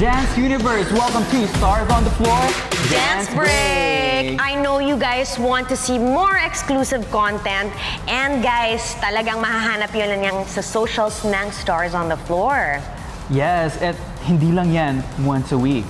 Dance Universe, welcome to Stars on the Floor Dance Break! I know you guys want to see more exclusive content. And guys, talagang mahahanap yun lang yan sa socials ng Stars on the Floor. Yes, at hindi lang yan once a week.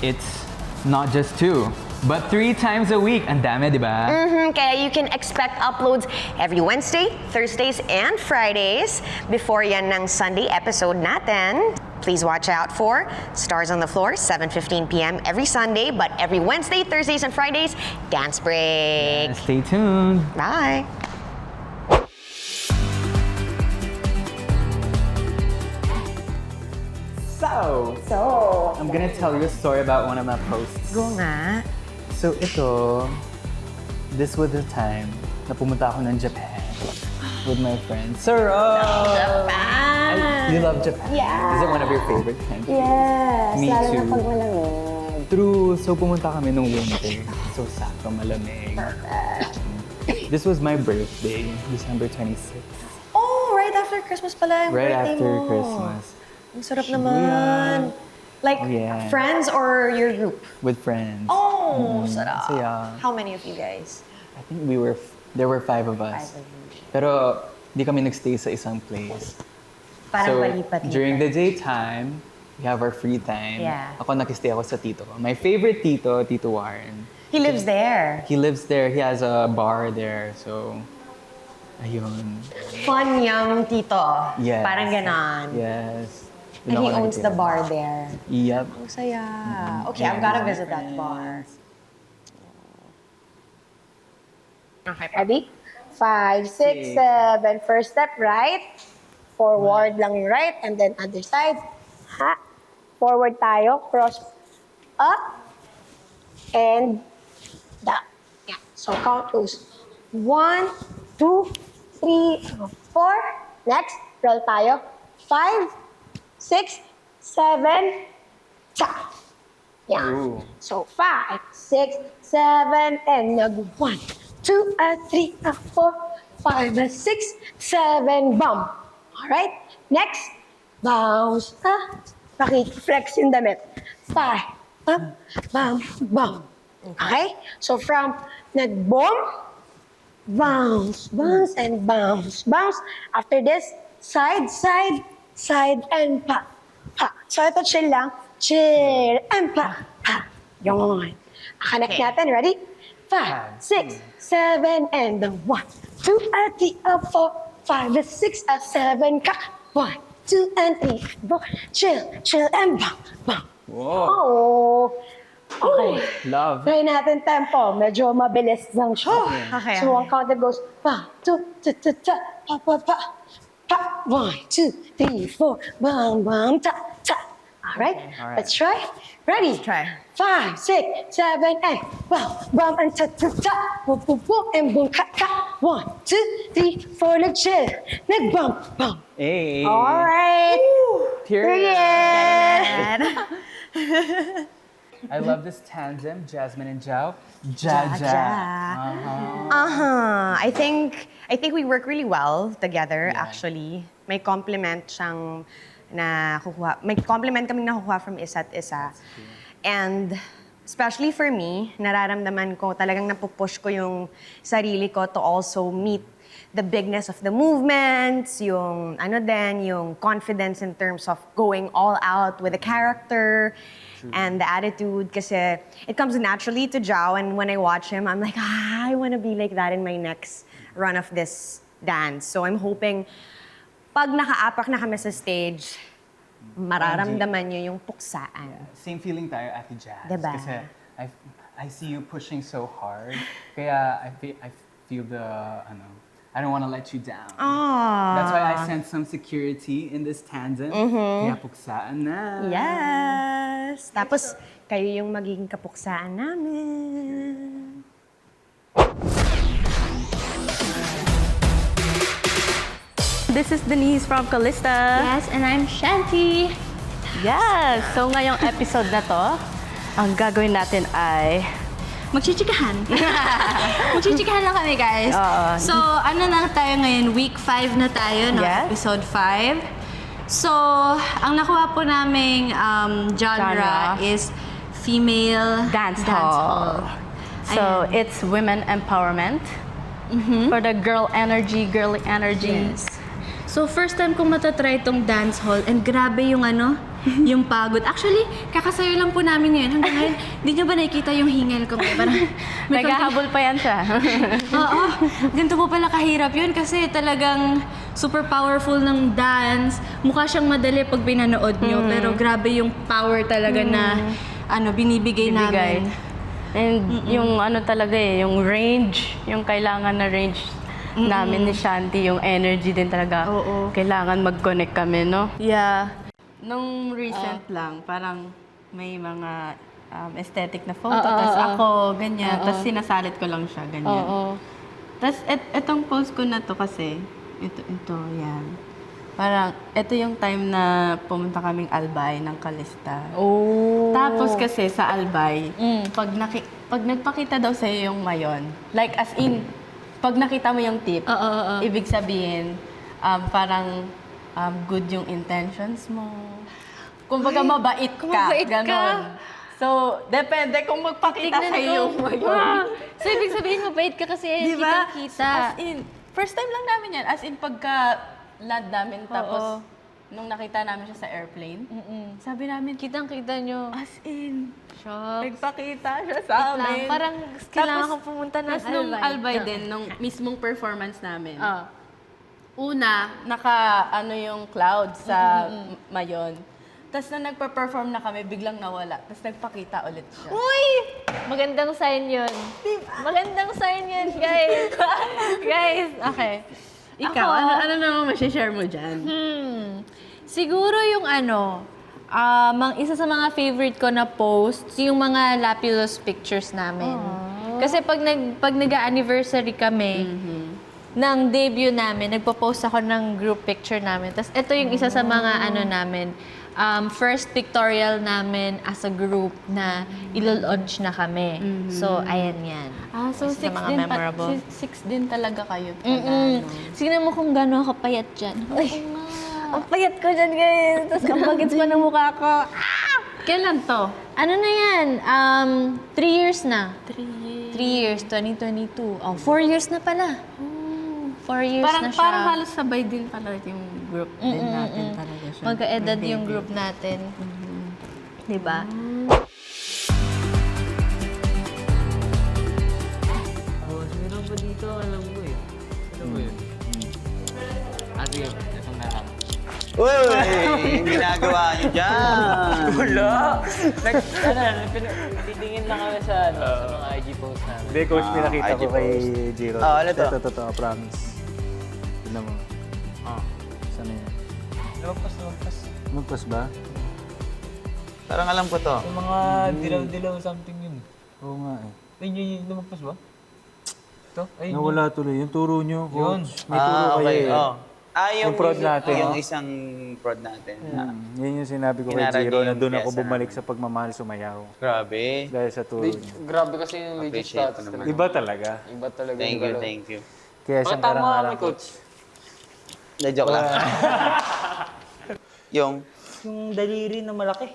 It's not just 2, but 3 times a week. Ang dami, di ba? Kaya you can expect uploads every Wednesday, Thursdays, and Fridays before yan ng Sunday episode natin. Please watch out for Stars on the Floor, 7:15 p.m. every Sunday, but every Wednesday, Thursdays, and Fridays, Dance Break. Stay tuned. Bye! So, I'm gonna tell you a story about one of my posts. Go nga. So ito, this was the time na pumunta ako ng Japan with my friends. Japan! You love Japan? Yeah. Is it one of your favorite countries? Yes, Me lalo too. na pag malamig. True. So pumunta kami nung winter. So sakto malamig. This was my birthday, December 26th. Oh, right after Christmas pala yung Right birthday after mo. Christmas. Ang sarap naman. Like, Oh, yeah. friends or your group? With friends. Oh, sarap. Saya. How many of you guys? I think there were 5 of us. 5 of you. Pero di kami nagstay sa isang place. Parang So, palipat-lipat. during the daytime, we have our free time. Yeah. Ako nakistay ako sa tito ko. My favorite tito, Tito Warren. He lives there. He lives there. He has a bar there. So, ayun. Fun young tito. Yes. Parang ganon. Yes. And Doon he ako owns the nakitira. bar there. Yep. Ang saya. Okay, Yeah, I've gotta with my visit that bar. friends. Okay. Ready? 5, 6, 7. First step, right. Forward lang yung right, and then other side. Ha? Forward tayo, cross up, and down. Yeah. So count goes 1, 2, 3, 4. Next, roll tayo. 5, 6, 7, cha. Yeah. Ooh. So 5, 6, 7, and nag 1, 2, 3, 4, 5, 6, 7, bump. Alright? Next, bounce. Flex yung damit. 5, bump, bump, bump. Okay? So from nag-bump, bounce, bounce, and bounce, bounce. After this, side, side, side, and pa. Pa. So ito chill lang. Chill, and pa. Pa. Yun. Connect Okay. natin. Ready? 5, 6, 7, and 1, 2, 3, 4, 5, 6, 7, ka. 1, 2, 3, 4. Chill, chill, and bang, bang. Whoa. Oh. Okay. Love. Try natin tempo. Medyo mabilis lang siya. Okay, So, okay. one count that goes, 1, 2, ta, ta, ta, pa, pa, pa. Pa, 1, 2, 3, 4, bang, bang, ta, ta. Alright? Alright. Let's try. Ready? Try. 5, 6, 7, and bam, bam, and ta, ta, ta. Boom, boom, boom, and boom, ka, ka. 1, 2, 3, 4, nag-chill. Nag-bump, bump. Hey. Alright. Period. And I love this tandem, Jasmine and Jao. Ja, ja. I think we work really well together, actually. May compliment siyang nakukuha. May compliment kaming nakukuha from isa't isa. And especially for me, nararamdaman ko, talagang napupush ko yung sarili ko to also meet the bigness of the movements, yung yung confidence in terms of going all out with the character and the attitude. Kasi it comes naturally to Jao, and when I watch him, I'm like, I want to be like that in my next run of this dance. So I'm hoping, pag nakaapak na kami sa stage, mararamdaman nyo yung puksaan. Same feeling tayo, Ate Jazz. Diba? Kasi I see you pushing so hard. Kaya I feel the, I don't want to let you down. That's why I sense some security in this tandem. Kaya puksaan na. Yes! Tapos, kayo yung magiging kapuksaan namin. This is Denise from Callista. Yes, and I'm Shanti. Yes! So ngayong episode na to, ang gagawin natin ay Magchichikahan. Magchichikahan lang kami, guys. Oo. So, ano na tayo ngayon? Week 5 na tayo, no? Yes. Episode 5. So, ang nakuha po naming genre Genre. is female Dance hall. So, it's women empowerment. For the girly energy. Yes. So, first time kong matatry itong dance hall and grabe yung yung pagod. Actually, kakasayo lang po namin ngayon. Hanggang ngayon, di nyo ba nakikita yung hingal ko? Parang, may Naghahabol pa yan siya. Oo, ganito po pala kahirap yun kasi talagang super powerful ng dance. Mukha siyang madali pag pinanood nyo, pero grabe yung power talaga na binibigay namin. And yung talaga yung range, yung kailangan na range namin ni Shanti, yung energy din talaga. Oo. Kailangan mag-connect kami, no? Yeah. Nung recent lang, parang may mga aesthetic na photo, tapos ako, ganyan, tapos sinasalit ko lang siya, ganyan. Tapos etong post ko na to kasi, ito, yan. Parang, ito yung time na pumunta kaming Albay ng Calista. Oh. Tapos kasi sa Albay, pag nagpakita daw sa'yo yung mayon, like as in, pag nakita mo yung tip, ibig sabihin, parang good yung intentions mo. Kumbaga mabait ka, mabait ka. ganon. So, depende kung magpakita sa'yo yung mayon. So, ibig sabihin mabait ka kasi Diba? kitang-kita. As in, first time lang namin yan. As in, pagka-land namin, tapos nung nakita namin siya sa airplane, sabi namin, Kitang-kita nyo. as in, Shock. nagpakita siya sa amin. Parang kailangan Tapos, kong pumunta ng tapos nung Albay. Albay din, nung mismong performance namin, Ah. una, yung cloud sa mayon. Tapos nung nagpa-perform na kami, biglang nawala. Tapos nagpakita ulit siya. Uy! Magandang sign yun. Magandang sign yun, guys. Guys, okay. Ikaw, Ako, ano naman share mo dyan? Siguro yung ang isa sa mga favorite ko na posts, yung mga Lapilus pictures namin. Kasi pag nag-anniversary kami, ng debut namin, nagpo-post ako ng group picture namin. Tapos ito yung isa sa mga namin, first pictorial namin as a group na ilo-launch na kami. So, ayan yan. So Isa sa 6 mga din, memorable. 6 din talaga kayo. Tingnan mo kung gano'n kapayat dyan. Ay, ang payat ko dyan, guys. Tapos ang bagets pa ng mukha ko. Kailan to? Ano na yan? 3 years na. 3 years. 3 years, 2022. 4 years na pala. 4 years na siya. Parang halos sabay din pala yung group din natin talaga siya. Magka-edad yung group natin. Diba? Meron ba dito? Alam mo eh. Ano ba yun? Sige, itong na lang. Uy! Ginagawa niyo dyan! Wala! Titingin lang kami sa mga IG post namin. Hindi, coach, pinakita IG ko kay post. Jiro. Ano to? Ito, totoo, promise. Tignan mo. Saan na yan? Lumagpas. Magpas ba? Parang alam ko to. Yung mga dilaw-dilaw something yun. Oo nga eh. Ayun, lumagpas ba? Ito? Ayun. Nawala tuloy. Yung turo nyo, Yun. coach. May turo kayo okay. eh. Oh. Yung prod natin, Yung oh. isang prod natin. Yan yung sinabi ko kay Inaral Jiro niyo na yung doon ako pyesa bumalik namin. sa pagmamahal sumayaw. Grabe. Dahil sa turo niyo. Grabe kasi yung legit Appreciate stats ko naman. talaga. Iba talaga. Iba talaga. Thank yung you, galaw. thank you. Kaya siyang Tama karang-karang kami, coach. Na joke lang. Yung, Yung daliri na malaki.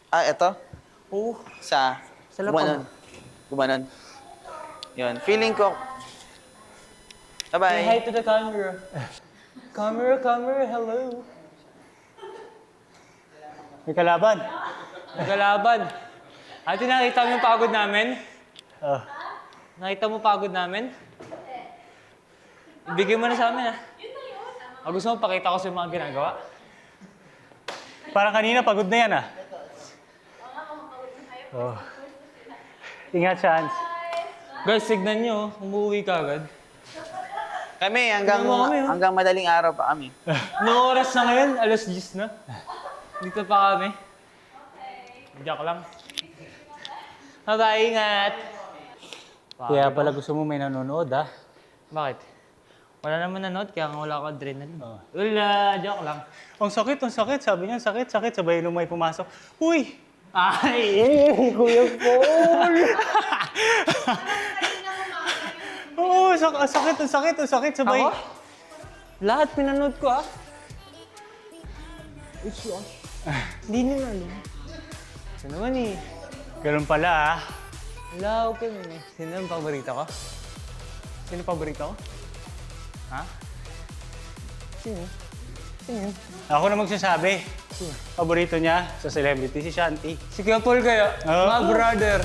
ito? Oo. Sa lapang. Gumanon. Yun. Feeling ko, Say hi bye-bye. to the camera. Camera, hello. May kalaban. Nagkalaban. Ate, nakita mo yung pagod namin? Oh. Nakita mo pagod namin? Ibigay mo na sa amin, ah. Gusto mo pakita ko sa mga ginagawa? Parang kanina, pagod na yan ah. Oh. Ingat, Chance. Guys, tignan nyo, umuwi ka agad. Kami, hanggang madaling araw pa kami. Anong oras na ngayon? Alas 10 na. Dito pa kami. Joke lang. Bye-bye, ingat! Kaya pala gusto mo may nanonood ah. Bakit? Wala naman nanood, kaya nga wala ako adrenaline. Wala, joke lang. Ang sakit. Sabi niya, sakit. Sabay nung may pumasok. Uy! Ay! Kuya Paul! Oo, ang sakit. Sabay. Ako? Lahat pinanood ko, ah. Hindi nyo alam. Ito naman eh. Ganun pala ah. Wala, okay naman eh. Sino ang paborito ko? Sino paborito ko? Ha? Sino? Sino? Ako na magsasabi. Paborito niya sa celebrity, si Shanti. Si Kuya Paul kaya, my brother.